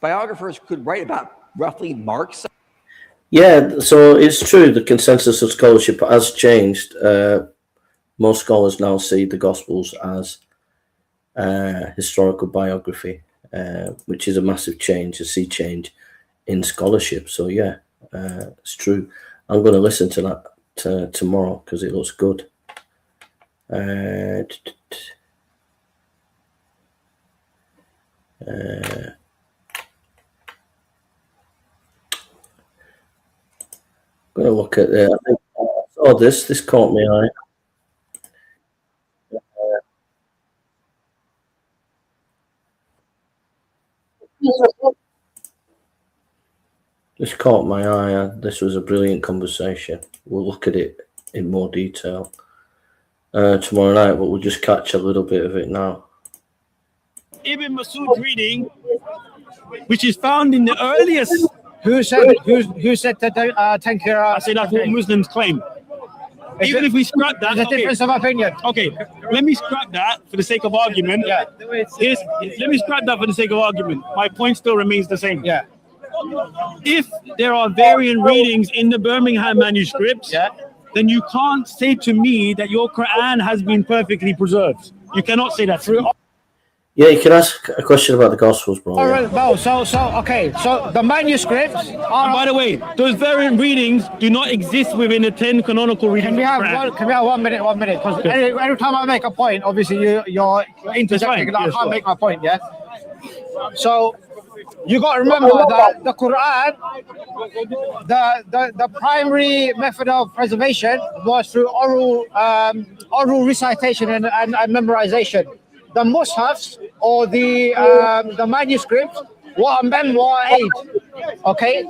Biographers could write about roughly Mark's. Yeah, so it's true. The consensus of scholarship has changed. Most scholars now see the Gospels as historical biography, which is a massive change, a sea change in scholarship. So yeah, it's true. I'm going to listen to that tomorrow because it looks good. Going to look at I think I saw this caught my eye. This caught my eye. This was a brilliant conversation. We'll look at it in more detail tomorrow night, but we'll just catch a little bit of it now. Ibn Masud's reading, which is found in the earliest. Who said that? Thank you. I say that's what Muslims claim. Even if we scrap that, there's a difference of opinion. Okay, let me scrap that for the sake of argument. Yeah. Let me scrap that for the sake of argument. My point still remains the same. Yeah. If there are variant readings in the Birmingham manuscripts, then you can't say to me that your Quran has been perfectly preserved. You cannot say that. Yeah, you can ask a question about the Gospels, bro. All right, bro. So okay. So the manuscripts. And by the way, those variant readings do not exist within the 10 canonical readings. Can we have 1 minute? 1 minute. Because every time I make a point, obviously you're interjecting. I can't make my point. Yeah. So you got to remember that the Quran, the primary method of preservation was through oral recitation and memorization. The mushafs or the manuscripts were a memoir aid. Okay,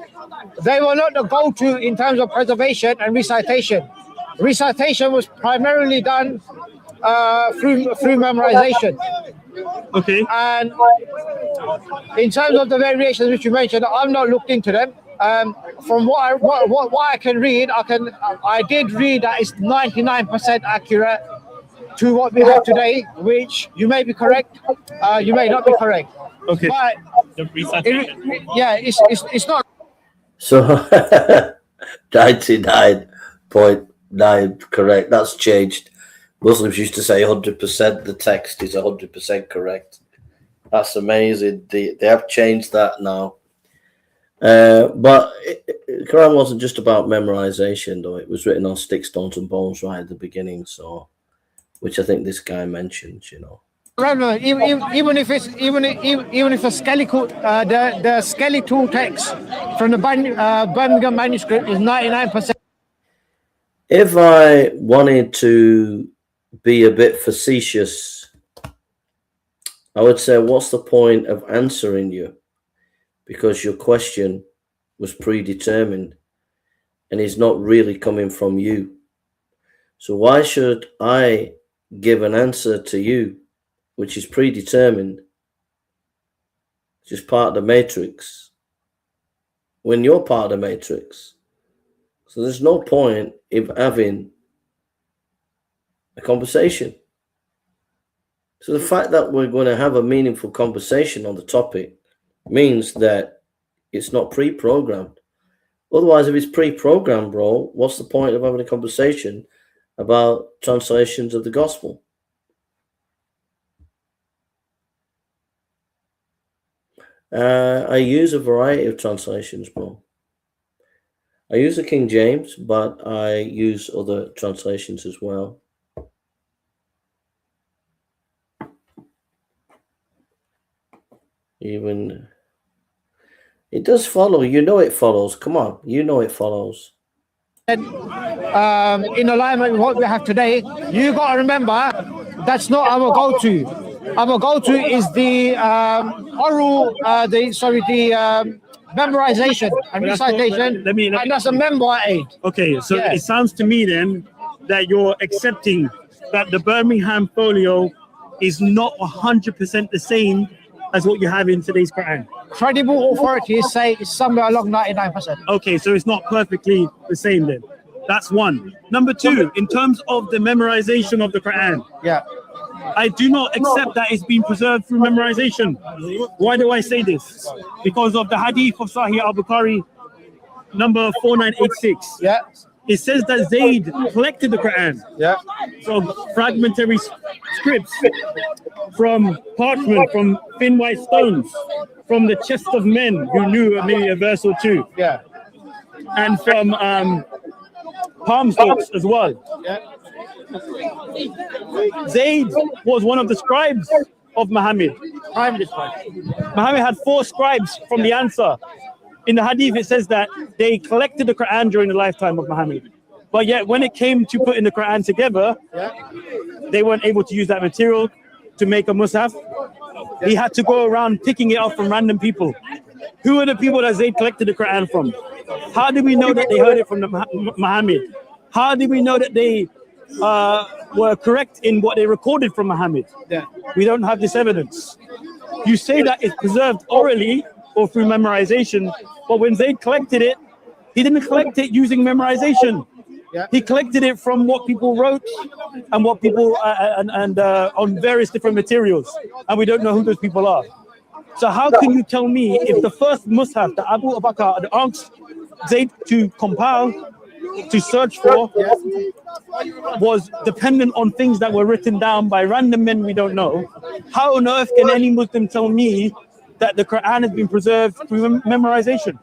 they were not the go-to in terms of preservation and recitation. Recitation was primarily done through memorization. Okay. And in terms of the variations which you mentioned, I've not looked into them. From what I can read, I did read that it's 99% accurate to what we have today, which you may be correct, you may not be correct. Okay. But it's not. So 99.9 correct. That's changed. Muslims used to say 100%. The text is 100% correct. That's amazing. They have changed that now. But the Quran wasn't just about memorization, though. It was written on sticks, stones, and bones right at the beginning. So, which I think this guy mentioned, you know. Right, even if the skeletal text from the Birmingham manuscript is 99%. If I wanted to be a bit facetious, I would say, what's the point of answering you? Because your question was predetermined and is not really coming from you. So why should I give an answer to you which is predetermined, which is part of the matrix, when you're part of the matrix? So there's no point in having a conversation. So the fact that we're going to have a meaningful conversation on the topic means that it's not pre-programmed. Otherwise, if it's pre-programmed, bro, what's the point of having a conversation about translations of the gospel? I use a variety of translations, bro. I use the King James, but I use other translations as well. Even it does follow. You know it follows. Come on, you know it follows. In alignment with what we have today, you got to remember that's not our go-to. Our go-to is the memorization and recitation, and that's a memoir aid. Okay, so it sounds to me then that you're accepting that the Birmingham folio is not 100% the same as what you have in today's Quran. Credible authorities say it's somewhere along 99%. Okay, so it's not perfectly the same then. That's one. Number two, in terms of the memorization of the Quran. Yeah. I do not accept that it's been preserved through memorization. Why do I say this? Because of the hadith of Sahih al-Bukhari, number 4986. Yeah. It says that Zayd collected the Quran. Yeah. From fragmentary scripts, from parchment, from thin white stones, from the chest of men who knew maybe a verse or two. Yeah. And from palm stalks as well. Yeah. Zayd was one of the scribes of Muhammad. Muhammad had 4 scribes from the Ansar. In the hadith, it says that they collected the Quran during the lifetime of Muhammad. But yet, when it came to putting the Quran together, they weren't able to use that material to make a mushaf. He had to go around picking it up from random people. Who are the people that Zayd collected the Quran from? How do we know that they heard it from Muhammad? How do we know that they were correct in what they recorded from Muhammad? Yeah. We don't have this evidence. You say that it's preserved orally or through memorization, but when Zayd collected it, he didn't collect it using memorization. Yeah. He collected it from what people wrote and what people on various different materials, and we don't know who those people are. So how can you tell me if the first mushaf that Abu Bakr had asked Zayd to compile, to search for, was dependent on things that were written down by random men we don't know? How on earth can any Muslim tell me that the Quran has been preserved through memorization?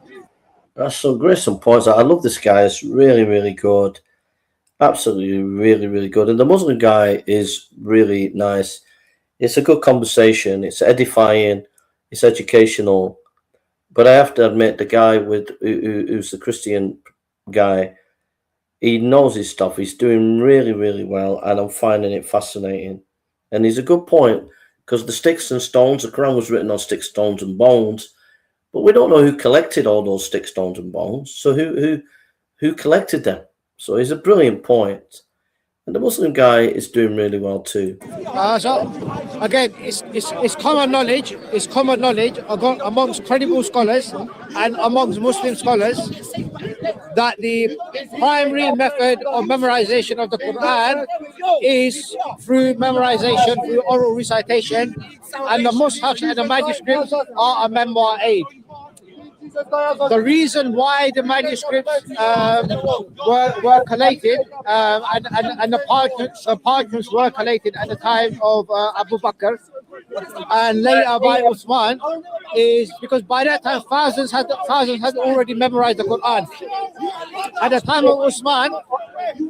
That's some great points. I love this guy. It's really, really good. Absolutely, really, really good. And the Muslim guy is really nice. It's a good conversation. It's edifying. It's educational. But I have to admit, the guy who's the Christian guy, he knows his stuff. He's doing really, really well, and I'm finding it fascinating. And he's a good point, because the sticks and stones, the Quran was written on sticks, stones, and bones, but we don't know who collected all those sticks, stones, and bones. So who collected them? So it's a brilliant point. And the Muslim guy is doing really well too. So again, it's common knowledge. It's common knowledge amongst credible scholars and amongst Muslim scholars that the primary method of memorization of the Quran is through memorization, through oral recitation, and the mushaf and the manuscripts are a memoir aid. The reason why the manuscripts were collated and the parchments were collated at the time of Abu Bakr and later by Uthman is because by that time thousands had already memorized the Quran. At the time of Uthman,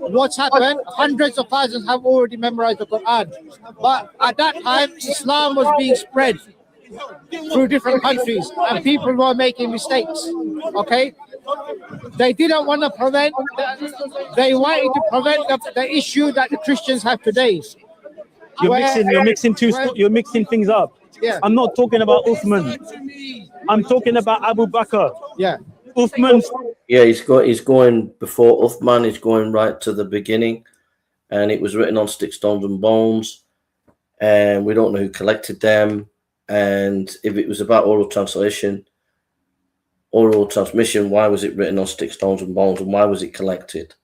what's happened? Hundreds of thousands have already memorized the Quran. But at that time, Islam was being spread through different countries and people were making mistakes. Okay, they didn't want to prevent, they wanted to prevent the issue that the Christians have today. You're mixing things up. Yeah. I'm not talking about Uthman. I'm talking about Abu Bakr. Yeah. Uthman. Yeah, he's going before Uthman. He's going right to the beginning, and it was written on sticks, stones, and bones, and we don't know who collected them. And if it was about oral transmission, why was it written on sticks, stones, and bones, and why was it collected?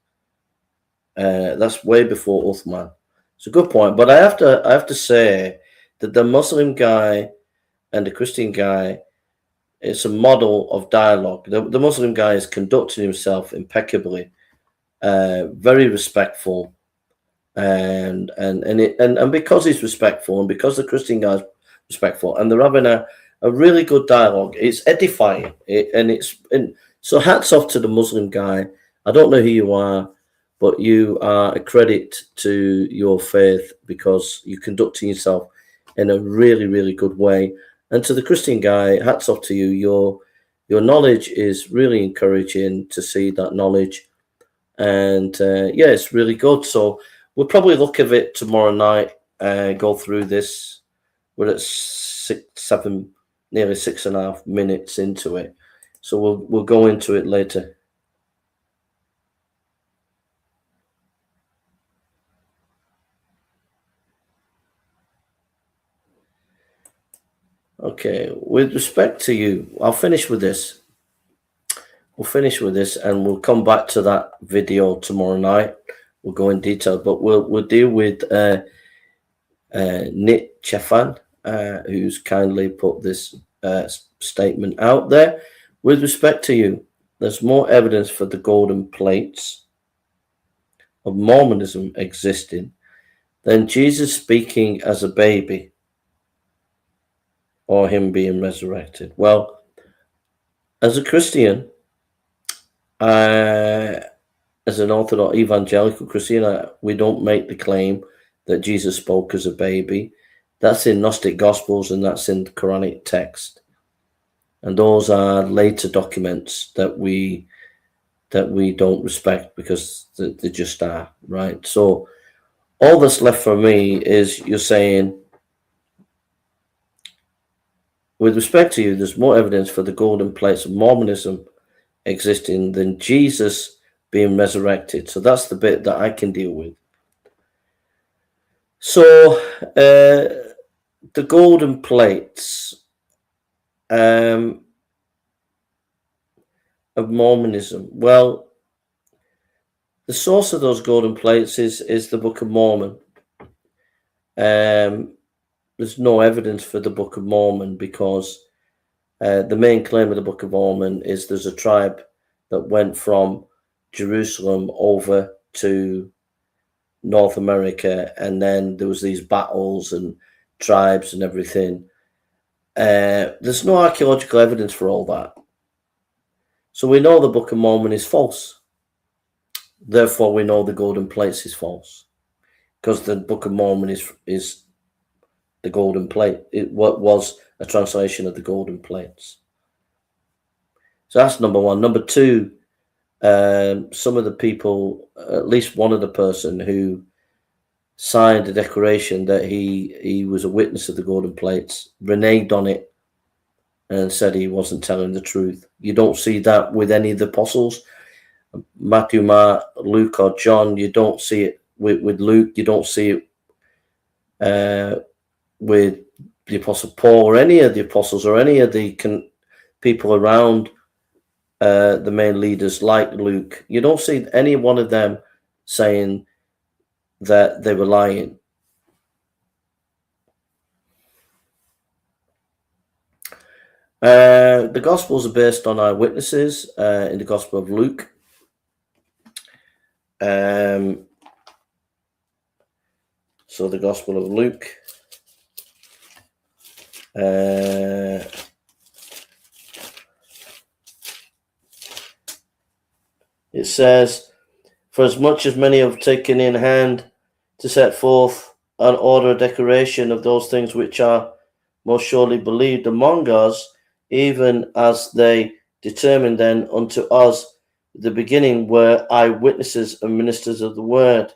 That's way before Uthman. It's a good point, but I have to say that the Muslim guy and the Christian guy, it's a model of dialogue. The Muslim guy is conducting himself impeccably, very respectful, and because he's respectful, and because the Christian guy's respectful, and they're having a really good dialogue. It's edifying, so hats off to the Muslim guy. I don't know who you are, but you are a credit to your faith because you're conducting yourself in a really, really good way, And to the Christian guy, hats off to you. Your knowledge is really encouraging to see that knowledge. And yeah, it's really good. So we'll probably look at it tomorrow night, go through this. We're at 7, nearly 6.5 minutes into it. So we'll go into it later. Okay, with respect to you, I'll finish with this. We'll finish with this, and we'll come back to that video tomorrow night. We'll go in detail, but we'll deal with Nit Chefan, who's kindly put this statement out there. With respect to you, there's more evidence for the golden plates of Mormonism existing than Jesus speaking as a baby or him being resurrected. Well, as a Christian, as an Orthodox evangelical Christian, we don't make the claim that Jesus spoke as a baby. That's in Gnostic Gospels and that's in the Quranic text. And those are later documents that we don't respect because they just are, right? So all that's left for me is you're saying, with respect to you, there's more evidence for the golden plates of Mormonism existing than Jesus being resurrected. So that's the bit that I can deal with. So the golden plates of Mormonism. Well, the source of those golden plates is the Book of Mormon. There's no evidence for the Book of Mormon because the main claim of the Book of Mormon is there's a tribe that went from Jerusalem over to North America, and then there was these battles and tribes and everything. There's no archaeological evidence for all that. So we know the Book of Mormon is false. Therefore, we know the golden plates is false. Because the Book of Mormon is the golden plate. It was a translation of the golden plates. So that's number one. Number two, some of the people, at least one of the person who signed a declaration that he was a witness of the golden plates, reneged on it and said he wasn't telling the truth. You don't see that with any of the apostles. Matthew, Mark, Luke, or John. You don't see it with Luke. You don't see it with the Apostle Paul or any of the apostles or any of the people around the main leaders like Luke. You don't see any one of them saying that they were lying. The Gospels are based on eyewitnesses in the Gospel of Luke. So the Gospel of Luke. It says, for as much as many have taken in hand to set forth and order a declaration of those things which are most surely believed among us, even as they determined then unto us the beginning were eyewitnesses and ministers of the word.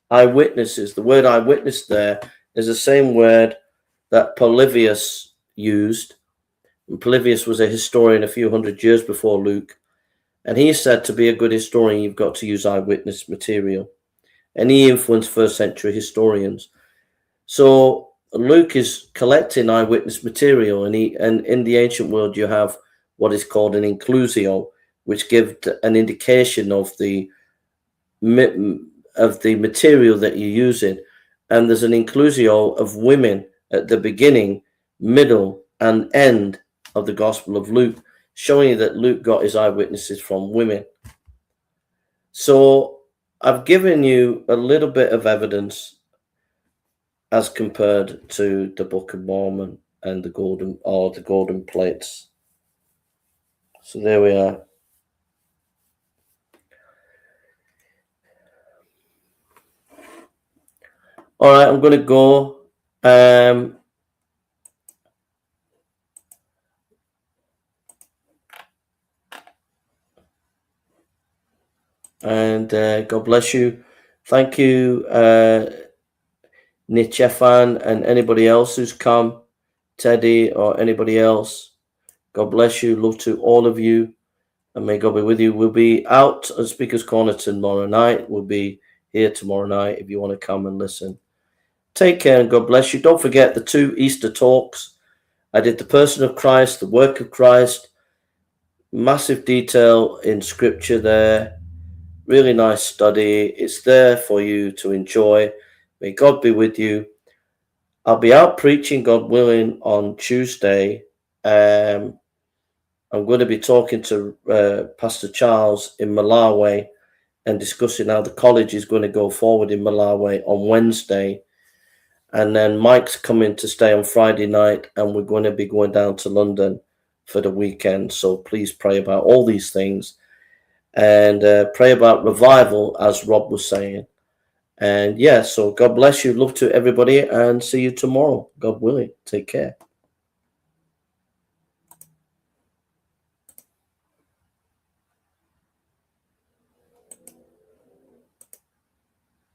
Eyewitnesses. The word eyewitness there is the same word that Polybius used. And Polybius was a historian a few hundred years before Luke. And he said to be a good historian, you've got to use eyewitness material. And he influenced first century historians. So Luke is collecting eyewitness material, and in the ancient world you have what is called an inclusio, which gives an indication of the material that you're using. And there's an inclusio of women at the beginning, middle, and end of the Gospel of Luke, showing you that Luke got his eyewitnesses from women. So I've given you a little bit of evidence as compared to the Book of Mormon and the golden plates. So there we are. All right, I'm going to go. And God bless you. Thank you, Nichefan, and anybody else who's come, Teddy or anybody else. God bless you. Love to all of you. And may God be with you. We'll be out at Speaker's Corner tomorrow night. We'll be here tomorrow night if you want to come and listen. Take care and God bless you. Don't forget the 2 Easter talks. I did the person of Christ, the work of Christ. Massive detail in scripture there. Really nice study. It's there for you to enjoy. May God be with you. I'll be out preaching, God willing, on Tuesday. I'm going to be talking to Pastor Charles in Malawi and discussing how the college is going to go forward in Malawi on Wednesday. And then Mike's coming to stay on Friday night, and we're going to be going down to London for the weekend. So please pray about all these things and pray about revival, as Rob was saying. And yeah, so God bless you. Love to everybody, and see you tomorrow, God willing. Take care.